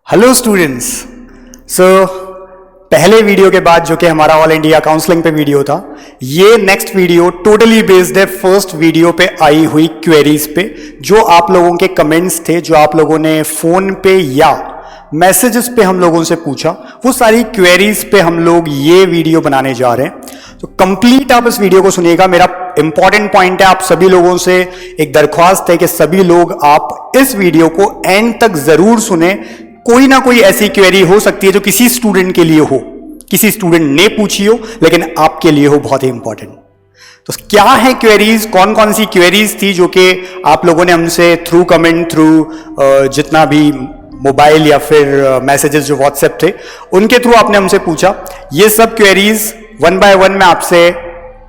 Hello students. पहले video के बाद जो कि हमारा ऑल इंडिया काउंसलिंग पे वीडियो था, ये नेक्स्ट वीडियो टोटली बेस्ड है फर्स्ट वीडियो पे आई हुई क्वेरीज पे, जो आप लोगों के कमेंट्स थे, जो आप लोगों ने फोन पे या मैसेजेस पे हम लोगों से पूछा, वो सारी क्वेरीज पे हम लोग ये वीडियो बनाने जा रहे हैं। तो कंप्लीट आप इस वीडियो को सुनिएगा। मेरा इंपॉर्टेंट पॉइंट है, आप सभी लोगों से एक दरख्वास्त है कि सभी लोग आप इस वीडियो को एंड तक जरूर सुने। कोई ना कोई ऐसी क्वेरी हो सकती है जो किसी स्टूडेंट के लिए हो, किसी स्टूडेंट ने पूछी हो, लेकिन आपके लिए हो बहुत ही इंपॉर्टेंट। तो क्या है क्वेरीज, कौन कौन सी क्वेरीज थी जो कि आप लोगों ने हमसे थ्रू कमेंट, थ्रू जितना भी मोबाइल या फिर मैसेजेस जो व्हाट्सएप थे उनके थ्रू आपने हमसे पूछा। ये सब क्वेरीज वन बाय वन मैं आपसे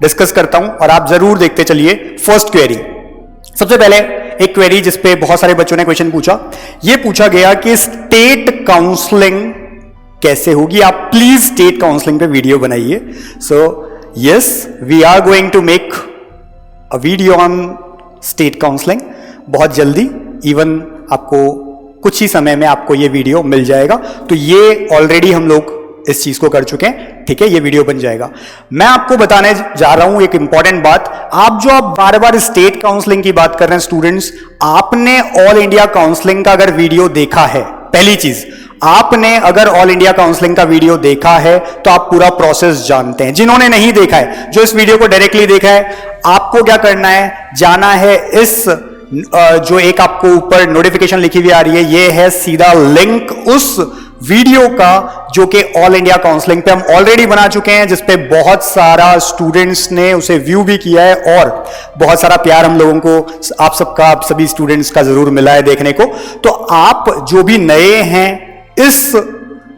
डिस्कस करता हूं और आप जरूर देखते चलिए। फर्स्ट क्वेरी, सबसे पहले एक क्वेरी जिस पे बहुत सारे बच्चों ने क्वेश्चन पूछा, ये पूछा गया कि स्टेट काउंसलिंग कैसे होगी। आप प्लीज स्टेट काउंसलिंग पे वीडियो बनाइए। So yes, we are going to make a video on state counselling बहुत जल्दी। इवन आपको कुछ ही समय में आपको ये वीडियो मिल जाएगा। तो ये ऑलरेडी हम लोग इस चीज को कर चुके हैं, ठीक है, ये वीडियो बन जाएगा। मैं आपको बताने जा रहा हूं एक इंपॉर्टेंट बात। आप बार बार स्टेट काउंसलिंग की बात कर रहे हैं स्टूडेंट्स, आपने ऑल इंडिया काउंसलिंग का अगर वीडियो देखा है, पहली चीज, आपने अगर ऑल इंडिया काउंसलिंग का वीडियो देखा है तो आप पूरा प्रोसेस जानते हैं। जिन्होंने नहीं देखा है, जो इस वीडियो को डायरेक्टली देखा है, आपको क्या करना है, जाना है इस जो एक आपको ऊपर नोटिफिकेशन लिखी हुई आ रही है, ये है सीधा लिंक उस वीडियो का जो कि ऑल इंडिया काउंसलिंग पे हम ऑलरेडी बना चुके हैं, जिसपे बहुत सारा स्टूडेंट्स ने उसे व्यू भी किया है और बहुत सारा प्यार हम लोगों को, आप सबका, आप सभी स्टूडेंट्स का जरूर मिला है देखने को। तो आप जो भी नए हैं इस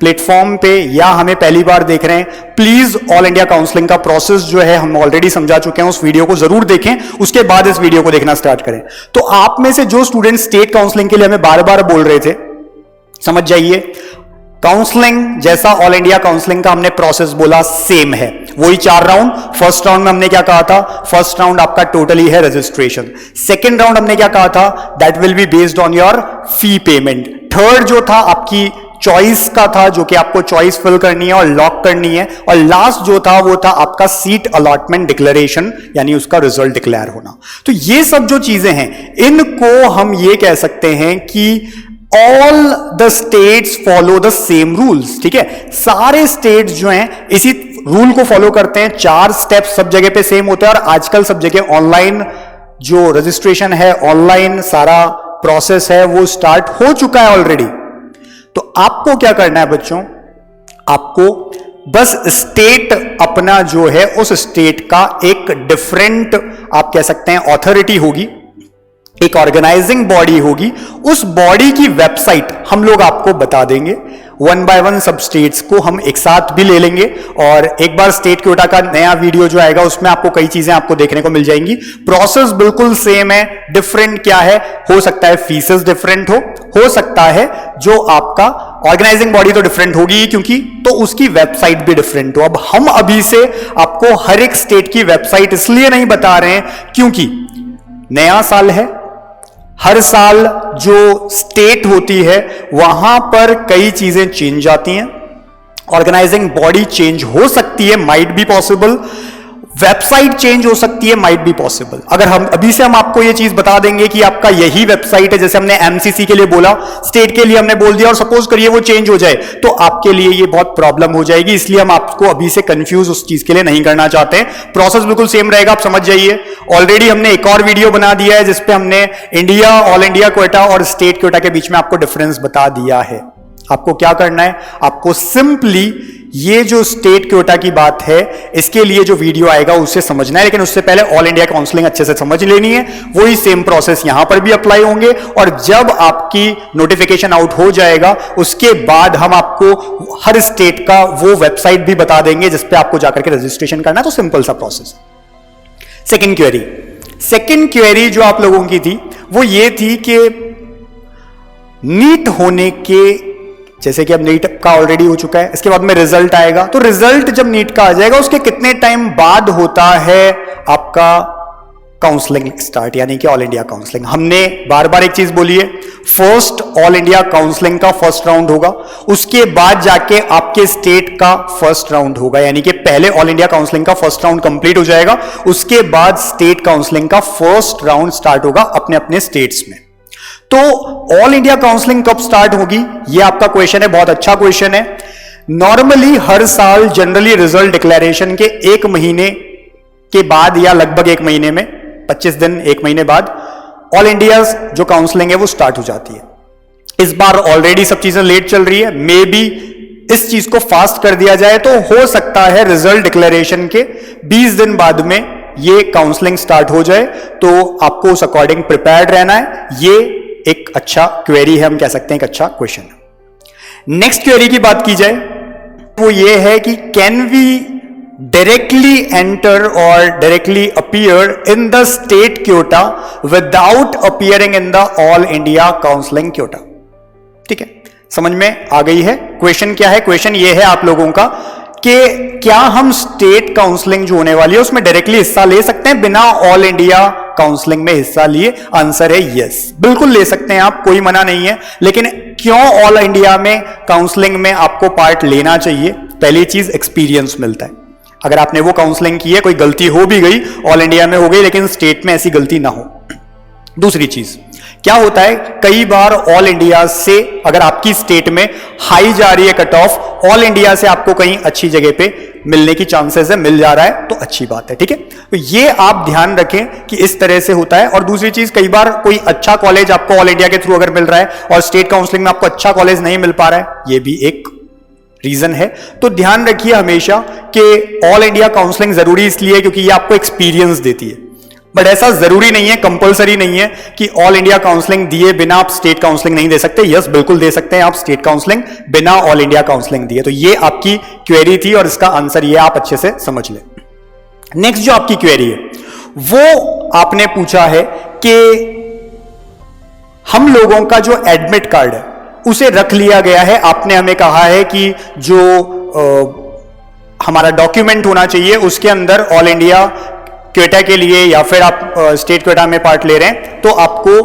प्लेटफॉर्म पे या हमें पहली बार देख रहे हैं, प्लीज ऑल इंडिया काउंसलिंग का प्रोसेस जो है हम ऑलरेडी समझा चुके हैं, उस वीडियो को जरूर देखें, उसके बाद इस वीडियो को देखना स्टार्ट करें। तो आप में से जो स्टूडेंट स्टेट काउंसलिंग के लिए हमें बार बार बोल रहे थे, समझ जाइए, काउंसलिंग जैसा ऑल इंडिया काउंसलिंग का हमने प्रोसेस बोला सेम है, वही 4 राउंड। फर्स्ट राउंड में हमने क्या कहा था, फर्स्ट राउंड आपका टोटली है रजिस्ट्रेशन। सेकेंड राउंड हमने क्या कहा था, that will be based on your fee payment. Third जो था आपकी चॉइस का था, जो कि आपको चॉइस फिल करनी है और लॉक करनी है। और लास्ट जो था वो था आपका सीट अलॉटमेंट डिक्लेरेशन, यानी उसका रिजल्ट डिक्लेयर होना। तो ये सब जो चीजें हैं, इनको हम ये कह सकते हैं कि all the states follow the same rules, ठीक है। सारे स्टेट्स जो हैं इसी रूल को फॉलो करते हैं। 4 स्टेप्स सब जगह पे सेम होते हैं और आजकल सब जगह ऑनलाइन जो रजिस्ट्रेशन है, ऑनलाइन सारा प्रोसेस है, वो स्टार्ट हो चुका है ऑलरेडी। तो आपको क्या करना है बच्चों, आपको बस स्टेट अपना जो है उस स्टेट का एक डिफरेंट, आप कह सकते हैं, ऑथोरिटी होगी, एक ऑर्गेनाइजिंग बॉडी होगी। उस बॉडी की वेबसाइट हम लोग आपको बता देंगे। 1 बाय 1 सब स्टेट्स को हम एक साथ भी ले लेंगे और एक बार स्टेट क्योटा का नया वीडियो जो आएगा उसमें आपको कई चीजें आपको देखने को मिल जाएंगी। प्रोसेस बिल्कुल सेम है, डिफरेंट क्या है, हो सकता है फीसेस डिफरेंट हो सकता है जो आपका ऑर्गेनाइजिंग बॉडी तो डिफरेंट होगी क्योंकि, तो उसकी वेबसाइट भी डिफरेंट हो। अब हम अभी से आपको हर एक स्टेट की वेबसाइट इसलिए नहीं बता रहे हैं क्योंकि नया साल है, हर साल जो स्टेट होती है वहां पर कई चीजें चेंज आती हैं, ऑर्गेनाइजिंग बॉडी चेंज हो सकती है, might be possible, website change हो सकती है, माइट बी पॉसिबल। अगर हम अभी से हम आपको ये चीज बता देंगे कि आपका यही वेबसाइट है, जैसे हमने एमसीसी के लिए बोला, स्टेट के लिए हमने बोल दिया, और सपोज करिए वो चेंज हो जाए, तो आपके लिए ये बहुत प्रॉब्लम हो जाएगी। इसलिए हम आपको अभी से कंफ्यूज उस चीज के लिए नहीं करना चाहते हैं। प्रोसेस बिल्कुल सेम रहेगा, आप समझ जाइए। ऑलरेडी हमने एक और वीडियो बना दिया है जिसपे हमने इंडिया, ऑल इंडिया क्वेटा और स्टेट क्वेटा के बीच में आपको डिफरेंस बता दिया है। आपको क्या करना है, आपको सिंपली ये जो स्टेट क्योटा की बात है, इसके लिए जो वीडियो आएगा उसे समझना है, लेकिन उससे पहले ऑल इंडिया काउंसलिंग अच्छे से समझ लेनी है। वही सेम प्रोसेस यहां पर भी अप्लाई होंगे और जब आपकी नोटिफिकेशन आउट हो जाएगा उसके बाद हम आपको हर स्टेट का वो वेबसाइट भी बता देंगे जिसपे आपको जाकर के रजिस्ट्रेशन करना है। तो सिंपल सा प्रोसेस। सेकेंड क्वेरी जो आप लोगों की थी वो ये थी कि नीट होने के, जैसे कि अब नीट का ऑलरेडी हो चुका है, इसके बाद में रिजल्ट आएगा, तो रिजल्ट जब नीट का आ जाएगा उसके कितने टाइम बाद होता है आपका काउंसलिंग स्टार्ट, यानी कि ऑल इंडिया काउंसलिंग। हमने बार बार एक चीज बोली है, फर्स्ट ऑल इंडिया काउंसलिंग का फर्स्ट राउंड होगा, उसके बाद जाके आपके स्टेट का फर्स्ट राउंड होगा, यानी कि पहले ऑल इंडिया काउंसलिंग का फर्स्ट राउंड कंप्लीट हो जाएगा, उसके बाद स्टेट काउंसलिंग का फर्स्ट राउंड स्टार्ट होगा अपने अपने स्टेट्स में। तो ऑल इंडिया काउंसलिंग कब स्टार्ट होगी, यह आपका क्वेश्चन है, बहुत अच्छा क्वेश्चन है। नॉर्मली हर साल जनरली रिजल्ट डिक्लेरेशन के 1 महीने के बाद या लगभग 1 महीने में 25 दिन 1 महीने बाद ऑल इंडिया जो काउंसलिंग है वो स्टार्ट हो जाती है। इस बार ऑलरेडी सब चीजें लेट चल रही है, मे बी इस चीज को फास्ट कर दिया जाए तो हो सकता है रिजल्ट डिक्लेरेशन के 20 दिन बाद में ये काउंसलिंग स्टार्ट हो जाए, तो आपको उस अकॉर्डिंग प्रिपेयर्ड रहना है। ये एक अच्छा क्वेरी है, हम कह सकते हैं एक अच्छा क्वेश्चन है। नेक्स्ट क्वेरी की बात की जाए वो ये है कि can we directly enter or directly appear in the state quota without appearing in the all India counseling quota। ठीक है, समझ में आ गई है। क्वेश्चन क्या है, क्वेश्चन ये है आप लोगों का कि क्या हम स्टेट काउंसलिंग जो होने वाली है उसमें डायरेक्टली हिस्सा ले सकते हैं बिना ऑल इंडिया काउंसलिंग में हिस्सा लिए। आंसर है यस, बिल्कुल ले सकते हैं आप, कोई मना नहीं है। लेकिन क्यों ऑल इंडिया में काउंसलिंग में आपको पार्ट लेना चाहिए? पहली चीज एक्सपीरियंस मिलता है। अगर आपने वो काउंसलिंग की है, कोई गलती हो भी गई, ऑल इंडिया में हो गई, लेकिन स्टेट में ऐसी गलती ना हो। दूसरी चीज क्या होता है, कई बार ऑल इंडिया से अगर आपकी स्टेट में हाई जा रही है कट ऑफ, ऑल इंडिया से आपको कहीं अच्छी जगह पे मिलने की चांसेस है, मिल जा रहा है तो अच्छी बात है। ठीक है, तो ये आप ध्यान रखें कि इस तरह से होता है। और दूसरी चीज, कई बार कोई अच्छा कॉलेज आपको ऑल इंडिया के थ्रू अगर मिल रहा है और स्टेट काउंसलिंग में आपको अच्छा कॉलेज नहीं मिल पा रहा है, ये भी एक रीजन है। तो ध्यान रखिए हमेशा कि ऑल इंडिया काउंसलिंग जरूरी इसलिए क्योंकि ये आपको एक्सपीरियंस देती है, बट ऐसा जरूरी नहीं है, कंपलसरी नहीं है कि ऑल इंडिया काउंसलिंग दिए बिना आप स्टेट काउंसलिंग नहीं दे सकते। यस, बिल्कुल दे सकते हैं आप स्टेट काउंसलिंग बिना ऑल इंडिया काउंसलिंग दिए। तो ये आपकी क्वेरी थी और इसका आंसर ये आप अच्छे से समझ लें। नेक्स्ट जो आपकी क्वेरी है वो आपने पूछा है कि हम लोगों का जो एडमिट कार्ड है उसे रख लिया गया है। आपने हमें कहा है कि जो हमारा डॉक्यूमेंट होना चाहिए उसके अंदर ऑल इंडिया क्वेटा के लिए या फिर आप स्टेट क्वेटा में पार्ट ले रहे हैं तो आपको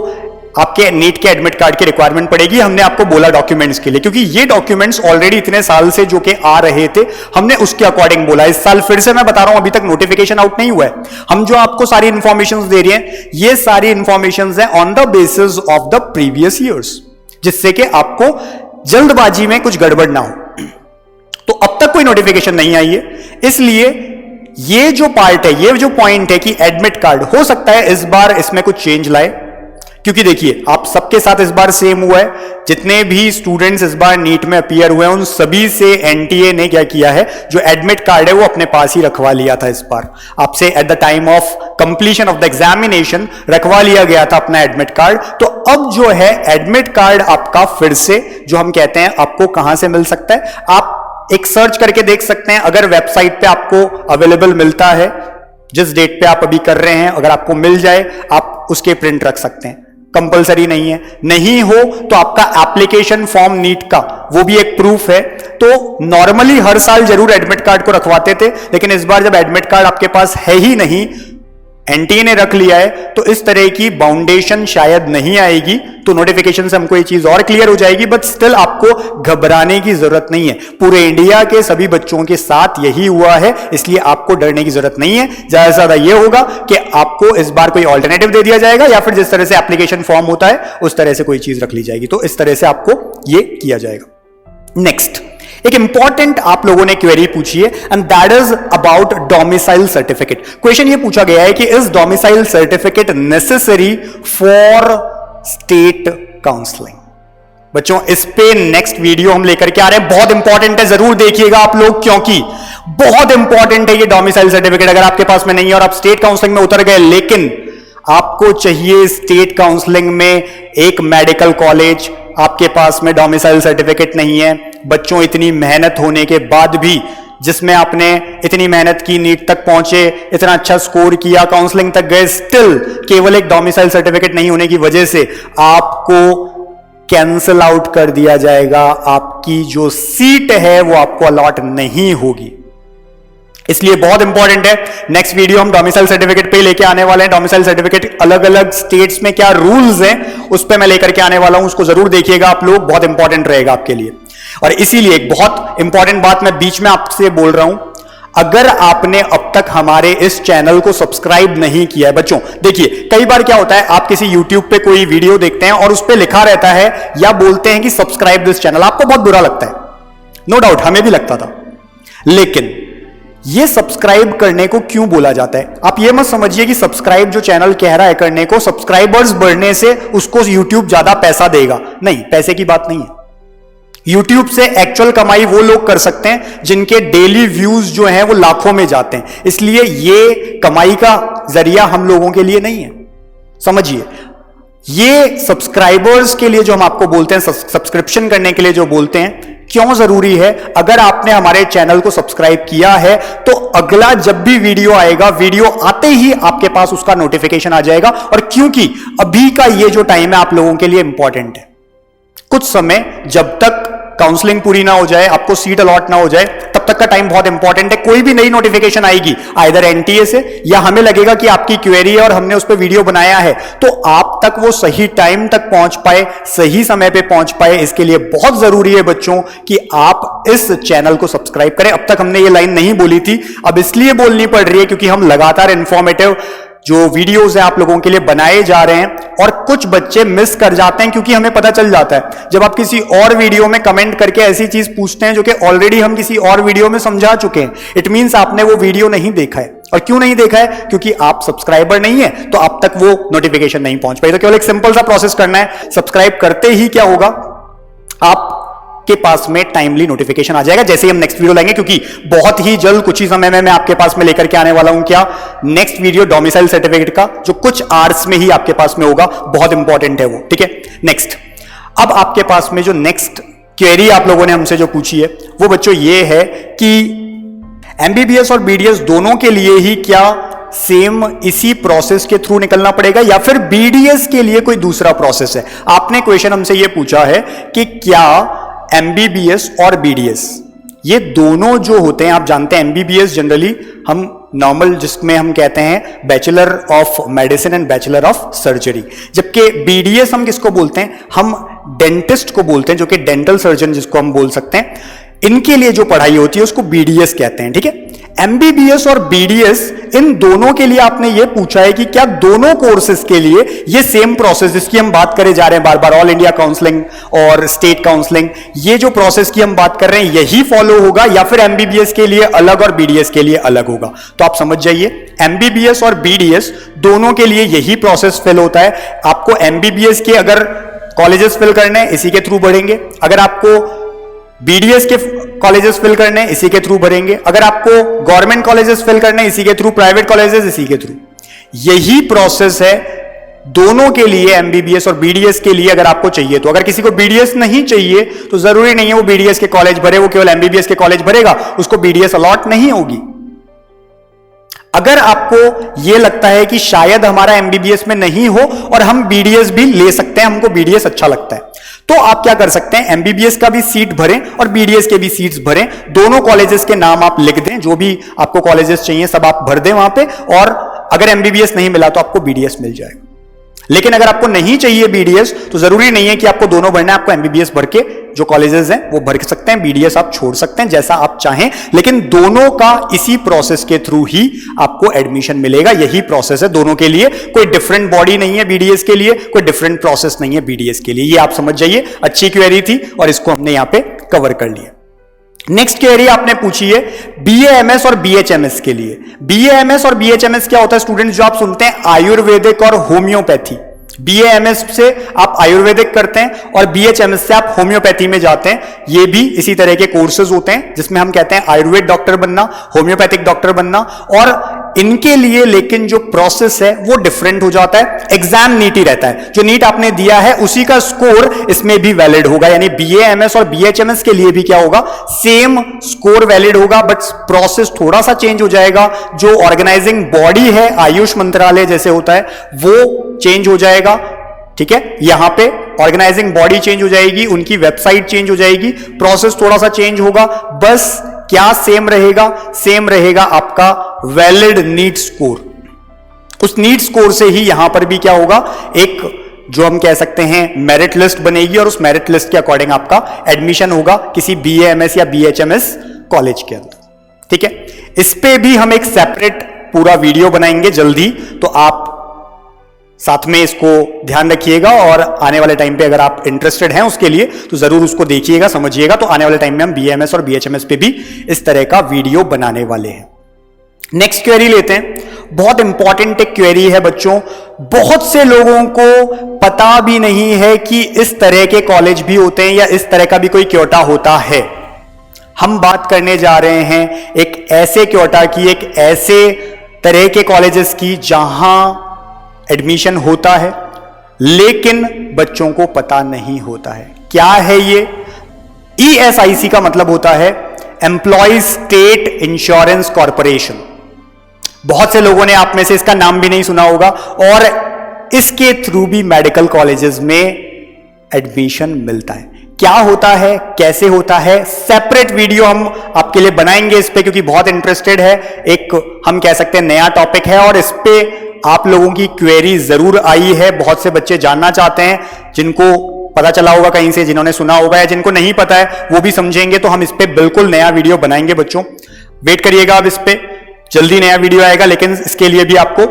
आपके नीट के एडमिट कार्ड की रिक्वायरमेंट पड़ेगी। हमने आपको बोला डॉक्यूमेंट्स के लिए, क्योंकि ये डॉक्यूमेंट्स ऑलरेडी इतने साल से जो कि आ रहे थे, हमने उसके अकॉर्डिंग बोला। इस साल फिर से मैं बता रहा हूं, अभी तक नोटिफिकेशन आउट नहीं हुआ है। हम जो आपको सारी इंफॉर्मेशन दे रहे हैं, ये सारी इंफॉर्मेशन है on the basis of the previous years, जिससे कि आपको जल्दबाजी में कुछ गड़बड़ ना हो। तो अब तक कोई नोटिफिकेशन नहीं आई है, इसलिए ये जो पार्ट है, ये जो पॉइंट है कि एडमिट कार्ड, हो सकता है इस बार इसमें कुछ चेंज लाए, क्योंकि देखिए आप सबके साथ इस बार सेम हुआ है। जितने भी स्टूडेंट्स इस बार नीट में अपीयर हुए हैं उन सभी से एनटीए ने क्या किया है, जो एडमिट कार्ड है वो अपने पास ही रखवा लिया था। इस बार आपसे at the time of completion of the examination रखवा लिया गया था अपना एडमिट कार्ड। तो अब जो है एडमिट कार्ड आपका फिर से, जो हम कहते हैं, आपको कहां से मिल सकता है, आप एक सर्च करके देख सकते हैं। अगर वेबसाइट पे आपको अवेलेबल मिलता है, जिस डेट पे आप अभी कर रहे हैं, अगर आपको मिल जाए आप उसके प्रिंट रख सकते हैं, कंपलसरी नहीं है। नहीं हो तो आपका एप्लीकेशन फॉर्म नीट का, वो भी एक प्रूफ है। तो नॉर्मली हर साल जरूर एडमिट कार्ड को रखवाते थे, लेकिन इस बार जब एडमिट कार्ड आपके पास है ही नहीं, एनटीए ने रख लिया है, तो इस तरह की बाउंडेशन शायद नहीं आएगी। तो नोटिफिकेशन से हमको ये चीज और क्लियर हो जाएगी, बट स्टिल आपको घबराने की जरूरत नहीं है। पूरे इंडिया के सभी बच्चों के साथ यही हुआ है, इसलिए आपको डरने की जरूरत नहीं है। ज्यादा से ज्यादा ये होगा कि आपको इस बार कोई ऑल्टरनेटिव दे दिया जाएगा, या फिर जिस तरह से एप्लीकेशन फॉर्म होता है उस तरह से कोई चीज रख ली जाएगी। तो इस तरह से आपको ये किया जाएगा। नेक्स्ट एक इंपॉर्टेंट आप लोगों ने क्वेरी पूछी है, and that is about domicile certificate. Question ये पूछा गया है कि is domicile certificate necessary for state counselling. बच्चों इस पे नेक्स्ट वीडियो हम लेकर के आ रहे हैं, बहुत इंपॉर्टेंट है, जरूर देखिएगा आप लोग, क्योंकि बहुत इंपॉर्टेंट है ये डोमिसाइल सर्टिफिकेट। अगर आपके पास में नहीं है और आप स्टेट काउंसलिंग में उतर गए, लेकिन आपको चाहिए स्टेट काउंसलिंग में एक मेडिकल कॉलेज, आपके पास में डोमिसाइल सर्टिफिकेट नहीं है, बच्चों इतनी मेहनत होने के बाद भी, जिसमें आपने इतनी मेहनत की, नीट तक पहुंचे, इतना अच्छा स्कोर किया, काउंसलिंग तक गए, स्टिल केवल एक डोमिसाइल सर्टिफिकेट नहीं होने की वजह से आपको कैंसिल आउट कर दिया जाएगा। आपकी जो सीट है वो आपको अलॉट नहीं होगी। इसलिए बहुत इंपॉर्टेंट है। नेक्स्ट वीडियो हम डोमिसाइल सर्टिफिकेट पे लेके आने वाले हैं। डोमिसाइल सर्टिफिकेट अलग अलग स्टेट्स में क्या रूल्स हैं उस पे मैं लेकर के आने वाला हूं, उसको जरूर देखिएगा आप लोग, बहुत इंपॉर्टेंट रहेगा आपके लिए। और इसीलिए एक बहुत इंपॉर्टेंट बात मैं बीच में आपसे बोल रहा हूं, अगर आपने अब तक हमारे इस चैनल को सब्सक्राइब नहीं किया है बच्चों, देखिए कई बार क्या होता है, आप किसी YouTube पे कोई वीडियो देखते हैं और उस पे लिखा रहता है या बोलते हैं कि सब्सक्राइब दिस चैनल, आपको बहुत बुरा लगता है, नो डाउट हमें भी लगता था। लेकिन ये सब्सक्राइब करने को क्यों बोला जाता है? आप ये मत समझिए कि सब्सक्राइब जो चैनल कह रहा है करने को, सब्सक्राइबर्स बढ़ने से उसको YouTube ज्यादा पैसा देगा, नहीं, पैसे की बात नहीं है। YouTube से एक्चुअल कमाई वो लोग कर सकते हैं जिनके डेली व्यूज जो हैं वो लाखों में जाते हैं, इसलिए ये कमाई का जरिया हम लोगों के लिए नहीं है, समझिए। ये सब्सक्राइबर्स के लिए जो हम आपको बोलते हैं, सब्सक्रिप्शन करने के लिए जो बोलते हैं, क्यों जरूरी है? अगर आपने हमारे चैनल को सब्सक्राइब किया है तो अगला जब भी वीडियो आएगा, वीडियो आते ही आपके पास उसका नोटिफिकेशन आ जाएगा। और क्योंकि अभी का ये जो टाइम है आप लोगों के लिए इंपॉर्टेंट है, कुछ समय जब तक काउंसलिंग पूरी ना हो जाए, आपको सीट अलॉट ना हो जाए, तब तक का टाइम बहुत इंपॉर्टेंट है। कोई भी नई नोटिफिकेशन आएगी आइदर एनटीए से या हमें लगेगा कि आपकी क्वेरी है और हमने उस पर वीडियो बनाया है, तो आप तक वो सही टाइम तक पहुंच पाए, सही समय पे पहुंच पाए, इसके लिए बहुत जरूरी है बच्चों कि आप इस चैनल को सब्सक्राइब करें। अब तक हमने ये लाइन नहीं बोली थी, अब इसलिए बोलनी पड़ रही है क्योंकि हम लगातार इंफॉर्मेटिव जो वीडियोस हैं आप लोगों के लिए बनाए जा रहे हैं, और कुछ बच्चे मिस कर जाते हैं क्योंकि हमें पता चल जाता है जब आप किसी और वीडियो में कमेंट करके ऐसी चीज पूछते हैं जो कि ऑलरेडी हम किसी और वीडियो में समझा चुके हैं, इट मींस आपने वो वीडियो नहीं देखा है। और क्यों नहीं देखा है? क्योंकि आप सब्सक्राइबर नहीं है, तो आप तक वो नोटिफिकेशन नहीं पहुंच पाई। तो केवल एक सिंपल सा प्रोसेस करना है, सब्सक्राइब करते ही क्या होगा, आप के पास में टाइमली नोटिफिकेशन आ जाएगा जैसे ही हम नेक्स्ट वीडियो लाएंगे, क्योंकि बहुत ही जल्द कुछ ही समय में मैं आपके पास में लेकर के आने वाला हूं क्या, नेक्स्ट वीडियो डोमिसाइल सर्टिफिकेट का, जो कुछ आवर्स में ही आपके पास में होगा, बहुत इंपॉर्टेंट है वो, ठीक है। नेक्स्ट, अब आपके पास में जो नेक्स्ट क्वेरी आप लोगों ने हमसे जो पूछी है वो बच्चों ये है कि एमबीबीएस और बीडीएस दोनों के लिए ही क्या सेम इसी प्रोसेस के थ्रू निकलना पड़ेगा या फिर बीडीएस के लिए कोई दूसरा प्रोसेस है? आपने क्वेश्चन हमसे ये पूछा है कि क्या एमबीबीएस और बीडीएस ये दोनों जो होते हैं, आप जानते हैं एमबीबीएस जनरली हम नॉर्मल जिसमें हम कहते हैं bachelor of medicine and bachelor of surgery, जबकि बीडीएस हम किसको बोलते हैं, हम डेंटिस्ट को बोलते हैं, जो कि डेंटल सर्जन जिसको हम बोल सकते हैं, इनके लिए जो पढ़ाई होती है उसको बीडीएस कहते हैं, ठीक है। एमबीबीएस और बीडीएस इन दोनों के लिए आपने ये पूछा है कि क्या दोनों कोर्सेज के लिए ये सेम प्रोसेस जिसकी हम बात करे जा रहे हैं बार बार, ऑल इंडिया काउंसलिंग और स्टेट काउंसलिंग, ये जो प्रोसेस की हम बात कर रहे हैं यही फॉलो होगा या फिर एमबीबीएस के लिए अलग और बीडीएस के लिए अलग होगा? तो आप समझ जाइए, एमबीबीएस और बीडीएस दोनों के लिए यही प्रोसेस फिल होता है। आपको एमबीबीएस के अगर कॉलेजेस फिल करने हैं इसी के थ्रू बढ़ेंगे, अगर आपको बीडीएस के कॉलेजेस फिल करने इसी के थ्रू भरेंगे, अगर आपको गवर्नमेंट कॉलेजेस फिल करने इसी के थ्रू, प्राइवेट कॉलेजेस इसी के थ्रू, यही प्रोसेस है दोनों के लिए, एमबीबीएस और बीडीएस के लिए। अगर आपको चाहिए तो, अगर किसी को बीडीएस नहीं चाहिए तो जरूरी नहीं है वो बीडीएस के कॉलेज भरे, वो केवल एमबीबीएस के कॉलेज भरेगा, उसको बीडीएस अलॉट नहीं होगी। अगर आपको यह लगता है कि शायद हमारा एमबीबीएस में नहीं हो और हम बीडीएस भी ले सकते हैं, हमको बीडीएस अच्छा लगता है, तो आप क्या कर सकते हैं, एमबीबीएस का भी सीट भरें और बीडीएस के भी सीट्स भरें, दोनों कॉलेजेस के नाम आप लिख दें, जो भी आपको कॉलेजेस चाहिए सब आप भर दें वहां पे, और अगर एमबीबीएस नहीं मिला तो आपको बीडीएस मिल जाएगा। लेकिन अगर आपको नहीं चाहिए बीडीएस तो जरूरी नहीं है कि आपको दोनों भरना है, आपको एमबीबीएस भर के जो कॉलेजेस हैं वो भर सकते हैं, बीडीएस आप छोड़ सकते हैं, जैसा आप चाहें, लेकिन दोनों का इसी प्रोसेस के थ्रू ही आपको एडमिशन मिलेगा, यही प्रोसेस है दोनों के लिए, कोई डिफरेंट बॉडी नहीं है बीडीएस के लिए, कोई डिफरेंट प्रोसेस नहीं है बीडीएस के लिए। ये आप समझ जाइए, अच्छी क्वेरी थी और इसको हमने यहां पे कवर कर लिया। नेक्स्ट क्वेरी आपने पूछी है बीएएमएस और बीएचएमएस के लिए। बीएएमएस और बीएचएमएस क्या होता है स्टूडेंट्स? जो आप सुनते हैं आयुर्वेदिक और होम्योपैथी, बीएएमएस से आप आयुर्वेदिक करते हैं और बीएचएमएस से आप होम्योपैथी में जाते हैं। ये भी इसी तरह के कोर्सेज होते हैं जिसमें हम कहते हैं आयुर्वेद डॉक्टर बनना, होम्योपैथिक डॉक्टर बनना, और इनके लिए लेकिन जो प्रोसेस है वो डिफरेंट हो जाता है, एग्जाम नीट ही रहता है, जो नीट आपने दिया है उसी का स्कोर इसमें भी वैलिड होगा, यानी बीएएमएस और बीएचएमएस के लिए भी क्या होगा, सेम स्कोर वैलिड होगा, बट प्रोसेस थोड़ा सा चेंज हो जाएगा। जो ऑर्गेनाइजिंग बॉडी है आयुष मंत्रालय जैसे होता है वो चेंज हो जाएगा, ठीक है, यहां पे ऑर्गेनाइजिंग बॉडी चेंज हो जाएगी, उनकी वेबसाइट चेंज हो जाएगी, प्रोसेस थोड़ा सा चेंज होगा, बस क्या सेम रहेगा? सेम रहेगा आपका वैलिड नीट स्कोर। उस नीट स्कोर से ही यहां पर भी क्या होगा, एक जो हम कह सकते हैं मेरिट लिस्ट बनेगी और उस मेरिट लिस्ट के अकॉर्डिंग आपका एडमिशन होगा किसी BAMS या BHMS कॉलेज के अंदर। ठीक है, इस पे भी हम एक सेपरेट पूरा वीडियो बनाएंगे जल्दी, तो आप साथ में इसको ध्यान रखिएगा और आने वाले टाइम पे अगर आप इंटरेस्टेड हैं उसके लिए तो जरूर उसको देखिएगा, समझिएगा। तो आने वाले टाइम में हम BAMS और BHMS पे भी इस तरह का वीडियो बनाने वाले हैं। नेक्स्ट क्वेरी लेते हैं, बहुत इंपॉर्टेंट एक क्वेरी है बच्चों। बहुत से लोगों को पता भी नहीं है कि इस तरह के कॉलेज भी होते हैं या इस तरह का भी कोई क्योटा होता है। हम बात करने जा रहे हैं एक ऐसे क्योटा की, एक ऐसे तरह के कॉलेजेस की जहां एडमिशन होता है लेकिन बच्चों को पता नहीं होता है। क्या है ये? ESIC का मतलब होता है एम्प्लॉय स्टेट इंश्योरेंस कॉर्पोरेशन। बहुत से लोगों ने आप में से इसका नाम भी नहीं सुना होगा और इसके थ्रू भी मेडिकल कॉलेजेस में एडमिशन मिलता है। क्या होता है, कैसे होता है, सेपरेट वीडियो हम आपके लिए बनाएंगे इस पे, क्योंकि बहुत इंटरेस्टेड है। एक हम कह सकते हैं नया टॉपिक है और इस पे आप लोगों की क्वेरी जरूर आई है। बहुत से बच्चे जानना चाहते हैं, जिनको पता चला होगा कहीं से, जिन्होंने सुना होगा या जिनको नहीं पता है वो भी समझेंगे। तो हम इस पे बिल्कुल नया वीडियो बनाएंगे बच्चों, वेट करिएगा। अब इस पे जल्दी नया वीडियो आएगा, लेकिन इसके लिए भी आपको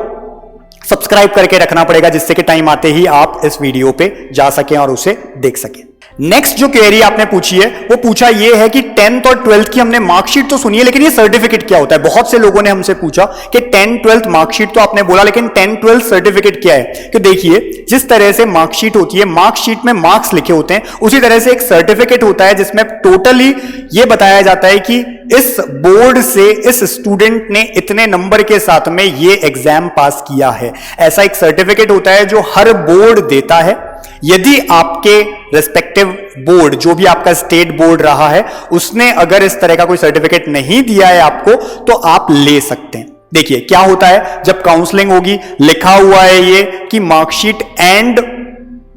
सब्सक्राइब करके रखना पड़ेगा, जिससे कि टाइम आते ही आप इस वीडियो पे जा सकें और उसे देख सकें। नेक्स्ट जो क्वेरी आपने पूछी है वो पूछा ये है कि 10th और 12th की हमने मार्कशीट तो सुनी है, लेकिन ये सर्टिफिकेट क्या होता है। बहुत से लोगों ने हमसे पूछा कि 10th 12th मार्कशीट तो आपने बोला, लेकिन 10th 12th सर्टिफिकेट क्या है। कि देखिए, जिस तरह से मार्कशीट होती है, मार्कशीट में मार्क्स लिखे होते हैं, उसी तरह से एक सर्टिफिकेट होता है जिसमें टोटली ये बताया जाता है कि इस बोर्ड से इस स्टूडेंट ने इतने नंबर के साथ में ये एग्जाम पास किया है। ऐसा एक सर्टिफिकेट होता है जो हर बोर्ड देता है। यदि आपके रेस्पेक्टिव बोर्ड, जो भी आपका स्टेट बोर्ड रहा है, उसने अगर इस तरह का कोई सर्टिफिकेट नहीं दिया है आपको, तो आप ले सकते हैं। देखिए क्या होता है, जब काउंसलिंग होगी, लिखा हुआ है ये कि marksheet and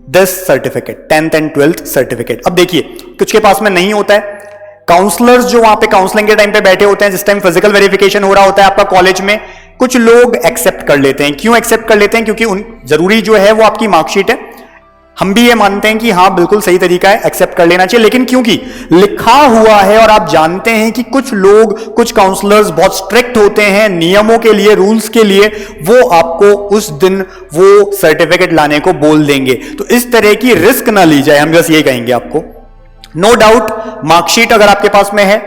this certificate, 10th and 12th certificate. अब देखिए, कुछ के पास में नहीं होता है। काउंसलर्स जो वहां पे काउंसलिंग के टाइम पे बैठे होते हैं, जिस टाइम फिजिकल वेरिफिकेशन हो रहा होता है आपका कॉलेज में, कुछ लोग एक्सेप्ट कर लेते हैं। क्यों एक्सेप्ट कर लेते हैं? क्योंकि जरूरी जो है वो आपकी मार्कशीट है। हम भी ये मानते हैं कि हाँ बिल्कुल सही तरीका है, एक्सेप्ट कर लेना चाहिए, लेकिन क्योंकि लिखा हुआ है और आप जानते हैं कि कुछ लोग, कुछ काउंसलर्स बहुत स्ट्रिक्ट होते हैं नियमों के लिए, रूल्स के लिए, वो आपको उस दिन वो सर्टिफिकेट लाने को बोल देंगे। तो इस तरह की रिस्क ना ली जाए, हम बस ये कहेंगे आपको। नो डाउट मार्कशीट अगर आपके पास में है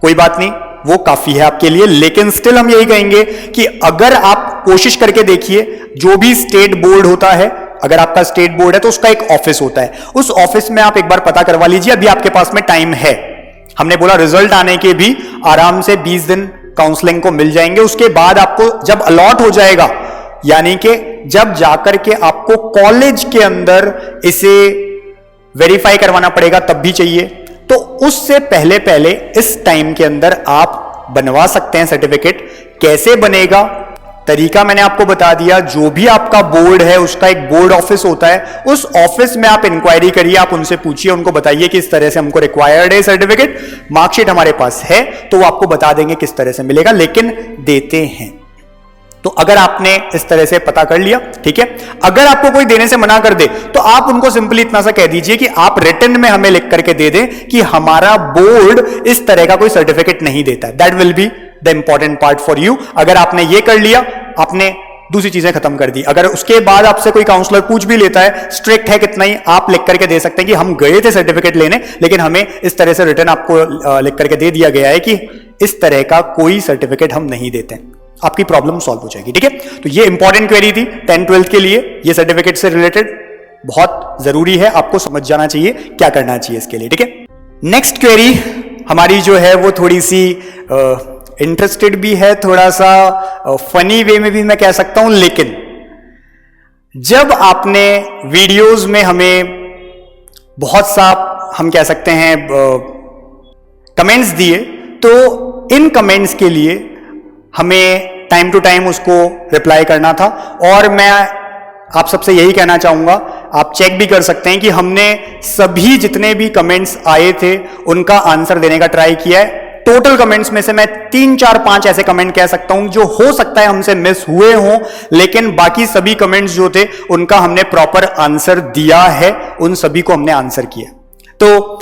कोई बात नहीं, वो काफी है आपके लिए, लेकिन स्टिल हम यही कहेंगे कि अगर आप कोशिश करके देखिए, जो भी स्टेट बोर्ड होता है, अगर आपका स्टेट बोर्ड है तो उसका एक ऑफिस होता है, उस ऑफिस में आप एक बार पता करवा लीजिए। अभी आपके पास में टाइम है, हमने बोला रिजल्ट आने के भी आराम से 20 दिन काउंसलिंग को मिल जाएंगे। उसके बाद आपको जब अलॉट हो जाएगा, यानी कि जब जाकर के आपको कॉलेज के अंदर इसे वेरीफाई करवाना पड़ेगा, तब भी चाहिए। तो उससे पहले पहले इस टाइम के अंदर आप बनवा सकते हैं सर्टिफिकेट। कैसे बनेगा, तरीका मैंने आपको बता दिया। जो भी आपका बोर्ड है उसका एक बोर्ड ऑफिस होता है, उस ऑफिस में आप इंक्वायरी करिए, आप उनसे पूछिए, उनको बताइए कि इस तरह से हमको रिक्वायर्ड है सर्टिफिकेट, मार्कशीट हमारे पास है, तो वो आपको बता देंगे किस तरह से मिलेगा, लेकिन देते हैं। तो अगर आपने इस तरह से पता कर लिया, ठीक है। अगर आपको कोई देने से मना कर दे तो आप उनको सिंपली इतना सा कह दीजिए कि आप रिटन में हमें लिख करके दे दें कि हमारा बोर्ड इस तरह का कोई सर्टिफिकेट नहीं देता। That will be the important part for you. अगर आपने ये कर लिया, आपने दूसरी चीजें खत्म कर दी। अगर उसके बाद आपसे कोई काउंसलर पूछ भी लेता है, स्ट्रिक्ट है कितना ही, आप लिख करके दे सकते हैं कि हम गए थे सर्टिफिकेट लेने, लेकिन हमें इस तरह से रिटन आपको लिख करके दे दिया गया है कि इस तरह का कोई सर्टिफिकेट हम नहीं देते। आपकी प्रॉब्लम सॉल्व हो जाएगी, ठीक है। तो ये इंपॉर्टेंट क्वेरी थी 10th-12th के लिए, ये सर्टिफिकेट से रिलेटेड बहुत जरूरी है, आपको समझ जाना चाहिए क्या करना चाहिए इसके लिए, ठीक है। नेक्स्ट क्वेरी हमारी जो है वो थोड़ी सी इंटरेस्टेड भी है, थोड़ा सा फनी वे में भी मैं कह सकता हूं। लेकिन जब आपने वीडियोस में हमें बहुत सा, हम कह सकते हैं, कमेंट्स दिए, तो इन कमेंट्स के लिए हमें टाइम टू टाइम उसको रिप्लाई करना था। और मैं आप सबसे यही कहना चाहूंगा, आप चेक भी कर सकते हैं कि हमने सभी जितने भी कमेंट्स आए थे उनका आंसर देने का ट्राई किया है। टोटल कमेंट्स में से मैं 3 4 5 ऐसे कमेंट कह सकता हूं जो हो सकता है हमसे मिस हुए हों, लेकिन बाकी सभी कमेंट्स जो थे उनका हमने प्रॉपर आंसर दिया है, उन सभी को हमने आंसर किया। तो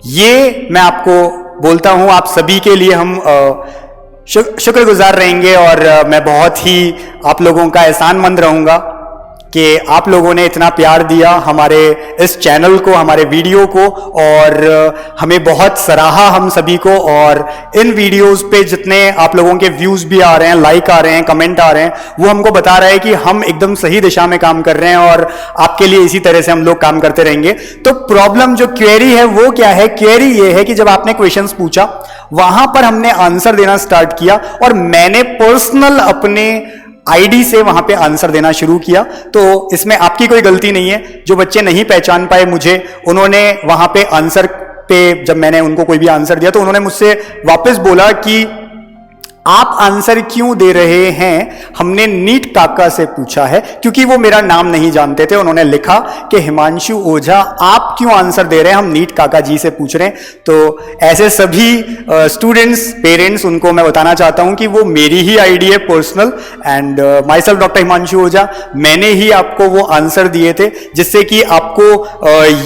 ये मैं आपको बोलता हूं, आप सभी के लिए हम शुक्रगुजार रहेंगे और मैं बहुत ही आप लोगों का एहसानमंद रहूंगा कि आप लोगों ने इतना प्यार दिया हमारे इस चैनल को, हमारे वीडियो को, और हमें बहुत सराहा हम सभी को। और इन वीडियोस पे जितने आप लोगों के व्यूज भी आ रहे हैं, लाइक आ रहे हैं, कमेंट आ रहे हैं, वो हमको बता रहा है कि हम एकदम सही दिशा में काम कर रहे हैं और आपके लिए इसी तरह से हम लोग काम करते रहेंगे। तो प्रॉब्लम जो क्वेरी है वो क्या है? क्वेरी ये है कि जब आपने क्वेश्चंस पूछा वहां पर हमने आंसर देना स्टार्ट किया और मैंने पर्सनल अपने आईडी से वहां पे आंसर देना शुरू किया। तो इसमें आपकी कोई गलती नहीं है। जो बच्चे नहीं पहचान पाए मुझे, उन्होंने वहां पे आंसर पे जब मैंने उनको कोई भी आंसर दिया तो उन्होंने मुझसे वापस बोला कि आप आंसर क्यों दे रहे हैं, हमने नीट काका से पूछा है, क्योंकि वो मेरा नाम नहीं जानते थे। उन्होंने लिखा कि हिमांशु ओझा आप क्यों आंसर दे रहे हैं, हम नीट काका जी से पूछ रहे हैं। तो ऐसे सभी स्टूडेंट्स, पेरेंट्स, उनको मैं बताना चाहता हूं कि वो मेरी ही आईडी है personal, and myself doctor Himanshu Ojha, मैंने ही आपको वो आंसर दिए थे, जिससे कि आपको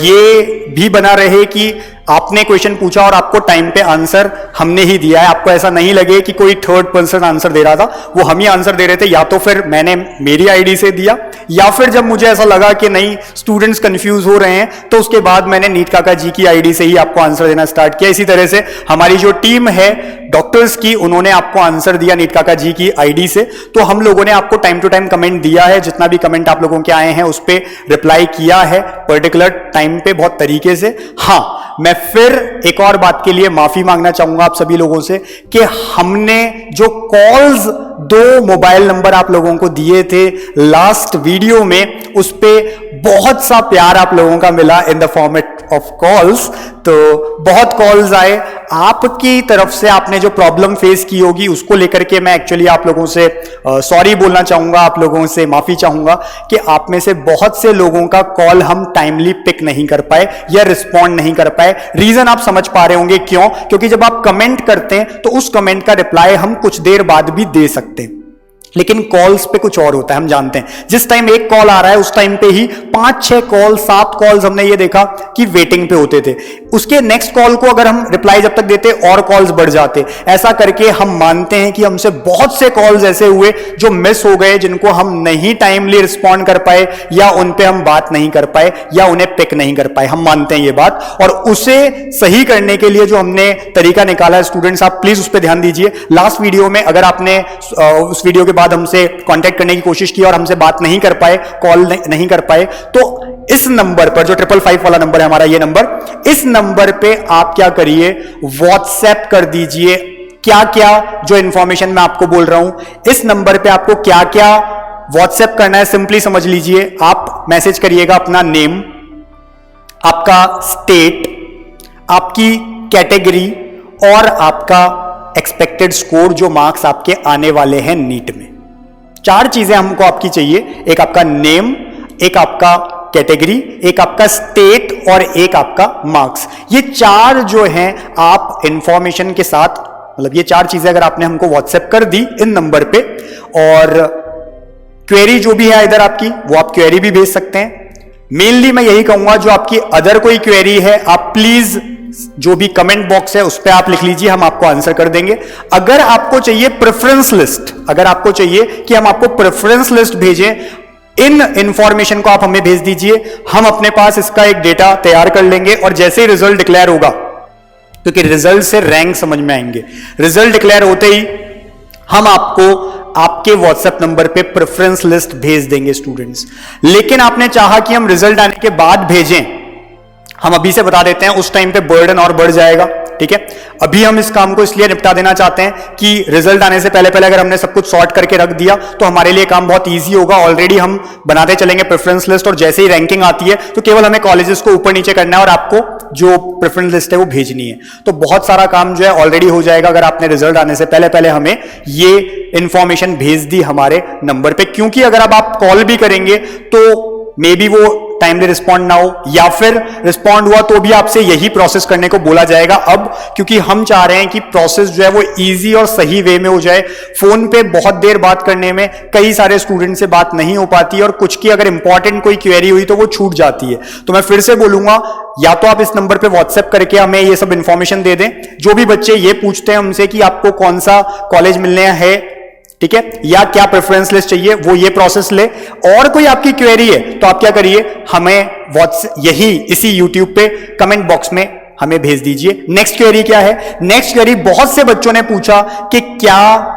ये भी बना रहे कि आपने क्वेश्चन पूछा और आपको टाइम पे आंसर हमने ही दिया है। आपको ऐसा नहीं लगे कि कोई थर्ड पर्सन आंसर दे रहा था, वो हम ही आंसर दे रहे थे। या तो फिर मैंने मेरी आईडी से दिया, या फिर जब मुझे ऐसा लगा कि नहीं स्टूडेंट्स कंफ्यूज हो रहे हैं, तो उसके बाद मैंने नीट काका जी की आईडी से ही आपको आंसर देना स्टार्ट किया। इसी तरह से हमारी जो टीम है डॉक्टर्स की, उन्होंने आपको आंसर दिया नीट काका जी की आईडी से। तो हम लोगों ने आपको टाइम टू टाइम कमेंट दिया है, जितना भी कमेंट आप लोगों के आए हैं उस पर रिप्लाई किया है पर्टिकुलर टाइम पे, बहुत तरीके से। हाँ, मैं फिर एक और बात के लिए माफी मांगना चाहूंगा आप सभी लोगों से कि हमने जो कॉल्स 2 मोबाइल नंबर आप लोगों को दिए थे लास्ट वीडियो में, उस पे बहुत सा प्यार आप लोगों का मिला in the format of calls. तो बहुत कॉल्स आए आपकी तरफ से, आपने जो प्रॉब्लम फेस की होगी उसको लेकर के मैं एक्चुअली आप लोगों से सॉरी बोलना चाहूंगा, आप लोगों से माफी चाहूंगा कि आप में से बहुत से लोगों का कॉल हम टाइमली पिक नहीं कर पाए या रिस्पॉन्ड नहीं कर पाए। रीजन आप समझ पा रहे होंगे क्यों, क्योंकि जब आप कमेंट करते हैं तो उस कमेंट का रिप्लाई हम कुछ देर बाद भी दे सकते हैं, लेकिन कॉल्स पे कुछ और होता है, हम जानते हैं। जिस टाइम एक कॉल आ रहा है उस टाइम पे ही 5 6 कॉल 7 कॉल्स हमने ये देखा कि वेटिंग पे होते थे। उसके नेक्स्ट कॉल को अगर हम रिप्लाई जब तक देते और कॉल्स बढ़ जाते। ऐसा करके हम मानते हैं कि हमसे बहुत से कॉल्स ऐसे हुए जो मिस हो गए, जिनको हम नहीं टाइमली रिस्पॉन्ड कर पाए, या उन पे हम बात नहीं कर पाए, या उन्हें पिक नहीं कर पाए। हम मानते हैं ये बात, और उसे सही करने के लिए जो हमने तरीका निकाला है, स्टूडेंट्स आप प्लीज उस पर ध्यान दीजिए। लास्ट वीडियो में अगर आपने उस वीडियो के बाद हमसे कांटेक्ट करने की कोशिश की और हमसे बात नहीं कर पाए, कॉल नहीं कर पाए, तो इस नंबर पर जो 555 वाला नंबर है हमारा, ये नंबर, इस नंबर पे आप क्या करिए, व्हाट्सएप कर दीजिए क्या क्या जो इंफॉर्मेशन मैं आपको बोल रहा हूं। इस नंबर पे आपको क्या क्या व्हाट्सएप करना है, सिंपली समझ लीजिए। आप मैसेज करिएगा अपना नेम, आपका स्टेट, आपकी कैटेगरी और आपका एक्सपेक्टेड स्कोर, जो मार्क्स आपके आने वाले हैं नीट में। 4 चीजें हमको आपकी चाहिए, एक आपका नेम, एक आपका कैटेगरी, एक आपका स्टेट और एक आपका मार्क्स। ये 4 जो हैं आप इंफॉर्मेशन के साथ, मतलब ये 4 चीजें अगर आपने हमको व्हाट्सएप कर दी इन नंबर पे, और क्वेरी जो भी है इधर आपकी, वो आप क्वेरी भी भेज सकते हैं। मेनली मैं यही कहूंगा, जो आपकी अदर कोई क्वेरी है आप प्लीज जो भी कमेंट बॉक्स है उस पर आप लिख लीजिए, हम आपको आंसर कर देंगे। अगर आपको चाहिए प्रेफरेंस लिस्ट, अगर आपको चाहिए कि हम आपको प्रेफरेंस लिस्ट भेजें, इन इंफॉर्मेशन को आप हमें भेज दीजिए, हम अपने पास इसका एक डेटा तैयार कर लेंगे। और जैसे ही रिजल्ट डिक्लेयर होगा, क्योंकि रिजल्ट से रैंक समझ में आएंगे, रिजल्ट डिक्लेयर होते ही हम आपको आपके व्हाट्सएप नंबर पे प्रेफरेंस लिस्ट भेज देंगे स्टूडेंट्स। लेकिन आपने चाहा कि हम रिजल्ट आने के बाद भेजें, हम अभी से बता देते हैं, उस टाइम पे बर्डन और बढ़ जाएगा, ठीक है। अभी हम इस काम को इसलिए निपटा देना चाहते हैं कि रिजल्ट आने से पहले पहले अगर हमने सब कुछ सॉर्ट करके रख दिया तो हमारे लिए काम बहुत इजी होगा। ऑलरेडी हम बनाते चलेंगे प्रेफरेंस लिस्ट, और जैसे ही रैंकिंग आती है तो केवल हमें कॉलेजेस को ऊपर नीचे करना है और आपको जो प्रेफरेंस लिस्ट है वो भेजनी है। तो बहुत सारा काम जो है ऑलरेडी हो जाएगा अगर आपने रिजल्ट आने से पहले पहले हमें ये इंफॉर्मेशन भेज दी हमारे नंबर पे। क्योंकि अगर अब आप कॉल भी करेंगे तो मे बी वो टाइमली रिस्पॉन्ड नाउ, या फिर रिस्पॉन्ड हुआ तो भी आपसे यही प्रोसेस करने को बोला जाएगा अब, क्योंकि हम चाह रहे हैं कि प्रोसेस जो है वो इजी और सही वे में हो जाए। फोन पे बहुत देर बात करने में कई सारे स्टूडेंट से बात नहीं हो पाती और कुछ की अगर इंपॉर्टेंट कोई क्वेरी हुई तो वो छूट जाती है। तो मैं फिर से बोलूंगा, या तो आप इस नंबर पे व्हाट्सएप करके हमें ये सब इंफॉर्मेशन दे दें। जो भी बच्चे ये पूछते हैं हमसे कि आपको कौन सा कॉलेज मिलने है, ठीक है, या क्या प्रेफरेंस लिस्ट चाहिए, वो ये प्रोसेस ले। और कोई आपकी क्वेरी है तो आप क्या करिए, हमें व्हाट्सएप यही इसी यूट्यूब पे कमेंट बॉक्स में हमें भेज दीजिए। नेक्स्ट क्वेरी क्या है? नेक्स्ट क्वेरी बहुत से बच्चों ने पूछा कि क्या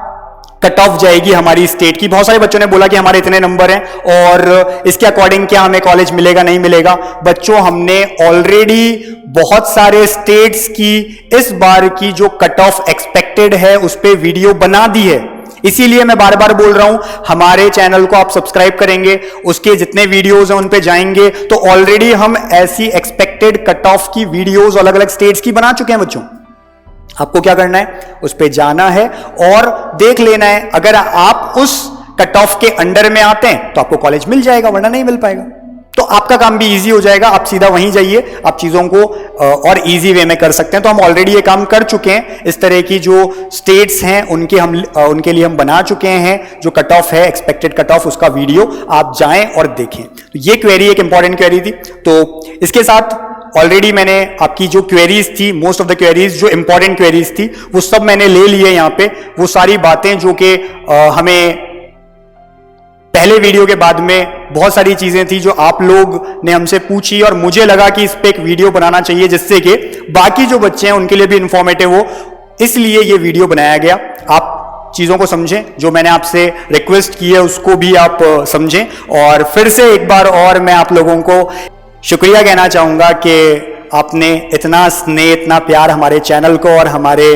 कट ऑफ जाएगी हमारी स्टेट की। बहुत सारे बच्चों ने बोला कि हमारे इतने नंबर हैं और इसके अकॉर्डिंग क्या हमें कॉलेज मिलेगा नहीं मिलेगा। बच्चों, हमने ऑलरेडी बहुत सारे स्टेट्स की इस बार की जो कट ऑफ एक्सपेक्टेड है उस पर वीडियो बना दी है। इसीलिए मैं बार बार बोल रहा हूं, हमारे चैनल को आप सब्सक्राइब करेंगे, उसके जितने वीडियोस हैं उन पे जाएंगे तो ऑलरेडी हम ऐसी एक्सपेक्टेड कट ऑफ की वीडियोस अलग अलग स्टेट्स की बना चुके हैं। बच्चों, आपको क्या करना है, उस पे जाना है और देख लेना है। अगर आप उस कट ऑफ के अंडर में आते हैं तो आपको कॉलेज मिल जाएगा, वरना नहीं मिल पाएगा। तो आपका काम भी इजी हो जाएगा, आप सीधा वहीं जाइए, आप चीजों को और इजी वे में कर सकते हैं। तो हम ऑलरेडी ये काम कर चुके हैं। इस तरह की जो स्टेट्स हैं उनके लिए हम बना चुके हैं जो कट ऑफ है, एक्सपेक्टेड कट ऑफ, उसका वीडियो आप जाएं और देखें। तो ये क्वेरी एक इंपॉर्टेंट क्वेरी थी। तो इसके साथ ऑलरेडी मैंने आपकी जो क्वेरीज थी, मोस्ट ऑफ द क्वेरीज जो इंपॉर्टेंट क्वेरीज थी वो सब मैंने ले लिए यहां पे। वो सारी बातें जो कि हमें पहले वीडियो के बाद में बहुत सारी चीजें थी जो आप लोग ने हमसे पूछी और मुझे लगा कि इस पे एक वीडियो बनाना चाहिए जिससे कि बाकी जो बच्चे हैं उनके लिए भी इंफॉर्मेटिव हो, इसलिए ये वीडियो बनाया गया। आप चीजों को समझें, जो मैंने आपसे रिक्वेस्ट की है उसको भी आप समझें। और फिर से एक बार और मैं आप लोगों को शुक्रिया कहना चाहूंगा कि आपने इतना स्नेह, इतना प्यार हमारे चैनल को और हमारे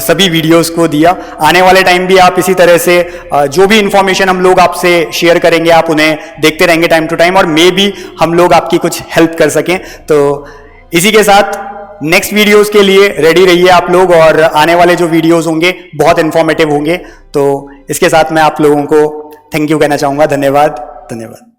सभी वीडियोस को दिया। आने वाले टाइम भी आप इसी तरह से जो भी इंफॉर्मेशन हम लोग आपसे शेयर करेंगे आप उन्हें देखते रहेंगे टाइम टू टाइम, और मे भी हम लोग आपकी कुछ हेल्प कर सकें। तो इसी के साथ नेक्स्ट वीडियोस के लिए रेडी रहिए आप लोग, और आने वाले जो वीडियोस होंगे बहुत इंफॉर्मेटिव होंगे। तो इसके साथ मैं आप लोगों को थैंक यू कहना चाहूंगा। धन्यवाद, धन्यवाद।